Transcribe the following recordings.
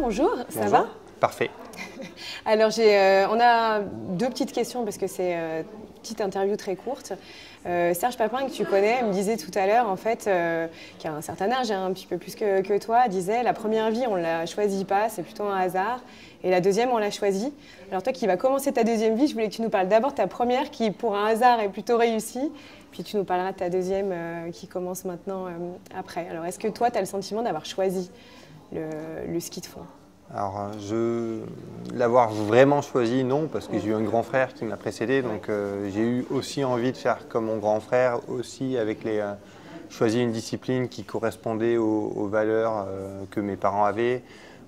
bonjour, ça Bonjour. va? Parfait. Alors, on a deux petites questions parce que c'est une petite interview très courte. Serge Papin, que tu connais, me disait tout à l'heure, en fait, qui a un certain âge, un petit peu plus que toi, disait la première vie, on ne la choisit pas, c'est plutôt un hasard. Et la deuxième, on l'a choisie. Alors toi qui vas commencer ta deuxième vie, je voulais que tu nous parles d'abord de ta première qui, pour un hasard, est plutôt réussie. Puis tu nous parleras de ta deuxième qui commence maintenant après. Alors est-ce que toi, tu as le sentiment d'avoir choisi le ski de fond? Alors, l'avoir vraiment choisi, non, parce que j'ai eu un grand frère qui m'a précédé, donc j'ai eu aussi envie de faire comme mon grand frère, aussi avec choisir une discipline qui correspondait aux valeurs que mes parents avaient,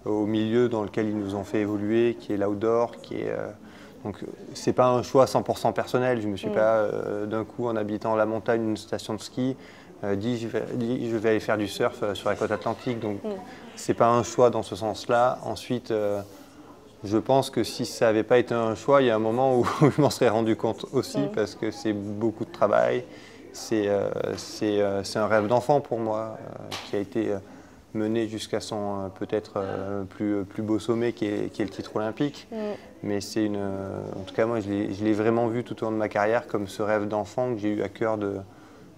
au milieu dans lequel ils nous ont fait évoluer, qui est l'outdoor, donc c'est pas un choix 100% personnel. Je me suis pas d'un coup, en habitant la montagne, une station de ski, dit je vais aller faire du surf sur la côte atlantique. Donc c'est pas un choix dans ce sens-là. Ensuite, je pense que si ça n'avait pas été un choix, il y a un moment où je m'en serais rendu compte aussi, parce que c'est beaucoup de travail. C'est un rêve d'enfant pour moi qui a été mené jusqu'à son peut-être plus beau sommet qui est le titre olympique. Mais en tout cas moi je l'ai vraiment vu tout au long de ma carrière comme ce rêve d'enfant que j'ai eu à cœur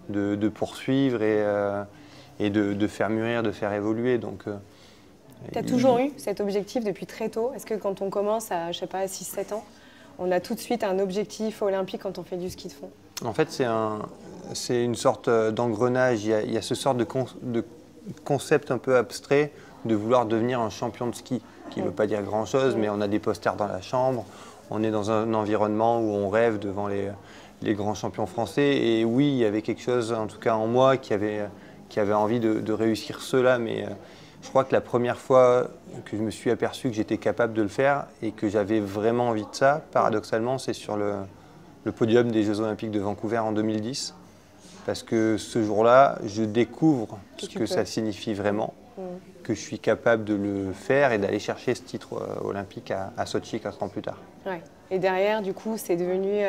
de poursuivre et de faire mûrir, de faire évoluer. Tu as toujours eu cet objectif depuis très tôt? Est-ce que quand on commence à, je sais pas, 6-7 ans, on a tout de suite un objectif olympique quand on fait du ski de fond? En fait, c'est une sorte d'engrenage. Il y a ce sorte de concept un peu abstrait de vouloir devenir un champion de ski, qui ne veut pas dire grand-chose, mais on a des posters dans la chambre, on est dans un environnement où on rêve devant les grands champions français. Et oui, il y avait quelque chose, en tout cas en moi, qui avait envie de réussir cela, mais je crois que la première fois que je me suis aperçu que j'étais capable de le faire et que j'avais vraiment envie de ça, paradoxalement, c'est sur le podium des Jeux Olympiques de Vancouver en 2010. Parce que ce jour-là, je découvre ce que ça signifie vraiment, que je suis capable de le faire et d'aller chercher ce titre olympique à Sotchi 4 ans plus tard. Ouais. Et derrière, du coup, c'est devenu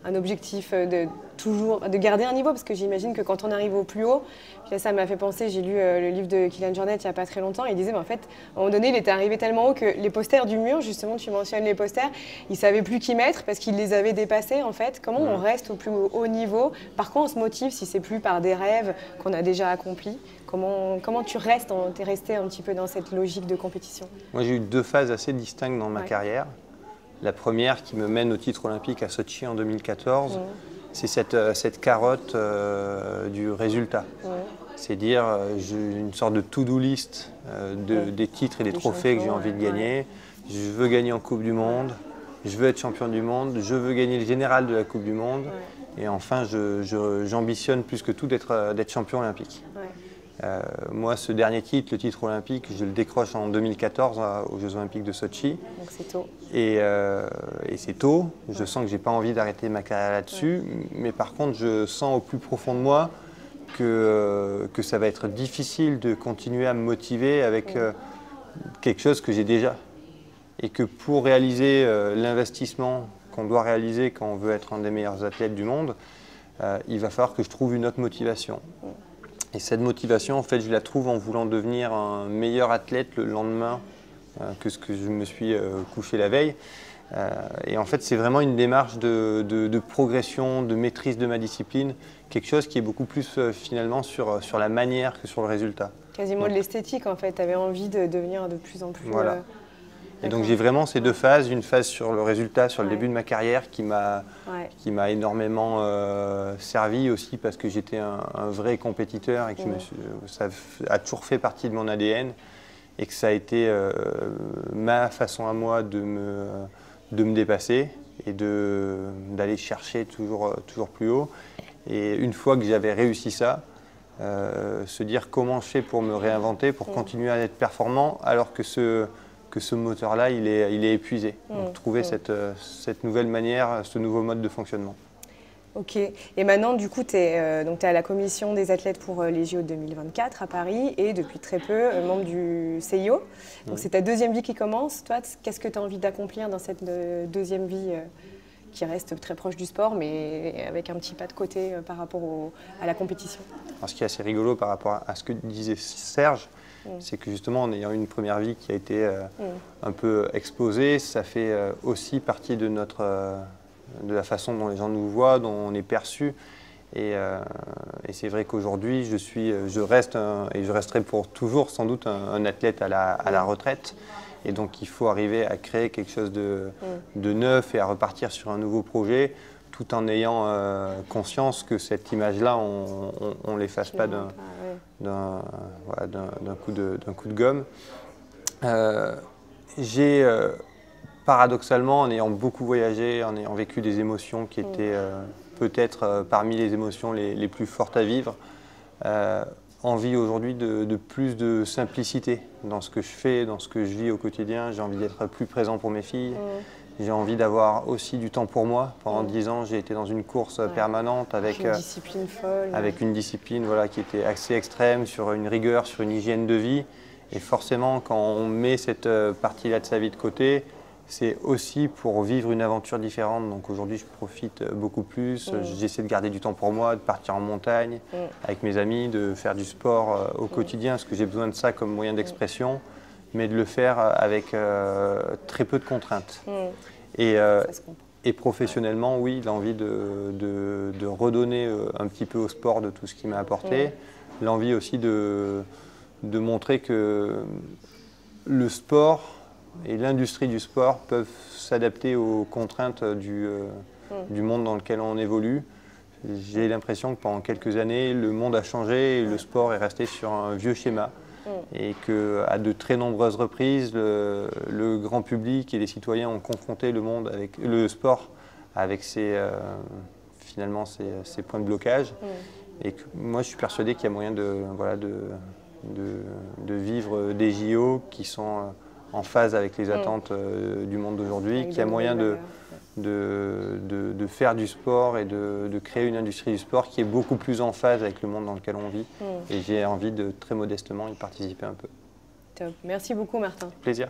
un objectif de garder un niveau, parce que j'imagine que quand on arrive au plus haut, puis là, ça m'a fait penser, j'ai lu le livre de Kylian Jornet il n'y a pas très longtemps, il disait en fait, à un moment donné, il était arrivé tellement haut que les posters du mur, justement, tu mentionnes les posters, il ne savait plus qui mettre parce qu'il les avait dépassés en fait. Comment on reste au plus haut niveau? Par quoi on se motive si c'est plus par des rêves qu'on a déjà accomplis? Comment tu restes, tu es resté un petit peu dans cette logique de compétition? Moi, j'ai eu deux phases assez distinctes dans ma carrière. La première qui me mène au titre olympique à Sotchi en 2014, c'est cette carotte du résultat. C'est dire, j'ai une sorte de to-do list des titres et des trophées que j'ai envie de gagner. Je veux gagner en Coupe du Monde, je veux être champion du monde, je veux gagner le général de la Coupe du Monde. Et enfin, j'ambitionne plus que tout d'être champion olympique. Moi, ce dernier titre, le titre olympique, je le décroche en 2014 aux Jeux Olympiques de Sotchi. Donc c'est tôt. Et c'est tôt. Je sens que je n'ai pas envie d'arrêter ma carrière là-dessus. Mais par contre, je sens au plus profond de moi que ça va être difficile de continuer à me motiver avec quelque chose que j'ai déjà. Et que pour réaliser l'investissement qu'on doit réaliser quand on veut être un des meilleurs athlètes du monde, il va falloir que je trouve une autre motivation. Et cette motivation, en fait, je la trouve en voulant devenir un meilleur athlète le lendemain que ce que je me suis couché la veille. Et en fait, c'est vraiment une démarche de progression, de maîtrise de ma discipline, quelque chose qui est beaucoup plus finalement sur la manière que sur le résultat. Quasiment de l'esthétique, en fait. Tu avais envie de devenir de plus en plus... Voilà. Et donc j'ai vraiment ces deux phases, une phase sur le résultat, sur le début de ma carrière qui m'a énormément servi aussi parce que j'étais un vrai compétiteur et que ça a toujours fait partie de mon ADN et que ça a été ma façon à moi de me dépasser et d'aller chercher toujours plus haut. Et une fois que j'avais réussi ça, se dire comment je fais pour me réinventer, pour continuer à être performant alors que ce moteur-là, il est épuisé. Donc, trouver cette nouvelle manière, ce nouveau mode de fonctionnement. Ok. Et maintenant, du coup, tu es à la commission des athlètes pour les JO 2024 à Paris et depuis très peu, membre du CIO. Donc, c'est ta deuxième vie qui commence. Toi, qu'est-ce que tu as envie d'accomplir dans cette deuxième vie qui reste très proche du sport, mais avec un petit pas de côté par rapport à la compétition? Alors, ce qui est assez rigolo par rapport à ce que disait Serge, c'est que justement, en ayant une première vie qui a été un peu exposée, ça fait aussi partie de de la façon dont les gens nous voient, dont on est perçu. Et c'est vrai qu'aujourd'hui, je reste et je resterai pour toujours sans doute un athlète à la retraite. Et donc, il faut arriver à créer quelque chose de neuf et à repartir sur un nouveau projet, tout en ayant conscience que cette image-là, on ne l'efface pas d'un coup de gomme. J'ai, paradoxalement, en ayant beaucoup voyagé, en ayant vécu des émotions qui étaient peut-être parmi les émotions les plus fortes à vivre, envie aujourd'hui de plus de simplicité dans ce que je fais, dans ce que je vis au quotidien. J'ai envie d'être plus présent pour mes filles. J'ai envie d'avoir aussi du temps pour moi. Pendant 10 ans, j'ai été dans une course permanente avec une discipline folle. Avec une discipline qui était assez extrême, sur une rigueur, sur une hygiène de vie. Et forcément, quand on met cette partie-là de sa vie de côté, c'est aussi pour vivre une aventure différente. Donc aujourd'hui, je profite beaucoup plus. J'essaie de garder du temps pour moi, de partir en montagne avec mes amis, de faire du sport au quotidien, parce que j'ai besoin de ça comme moyen d'expression, mais de le faire avec très peu de contraintes. Et professionnellement, oui, l'envie de redonner un petit peu au sport de tout ce qu'il m'a apporté. L'envie aussi de montrer que le sport et l'industrie du sport peuvent s'adapter aux contraintes du monde dans lequel on évolue. J'ai l'impression que pendant quelques années, le monde a changé et le sport est resté sur un vieux schéma. Et qu'à de très nombreuses reprises, le grand public et les citoyens ont confronté le sport avec finalement ses points de blocage. Et que moi, je suis persuadé qu'il y a moyen de vivre des JO qui sont en phase avec les attentes du monde d'aujourd'hui, qu'il y a moyen de faire du sport et de créer une industrie du sport qui est beaucoup plus en phase avec le monde dans lequel on vit. Et j'ai envie de très modestement y participer un peu. Top. Merci beaucoup, Martin. Plaisir.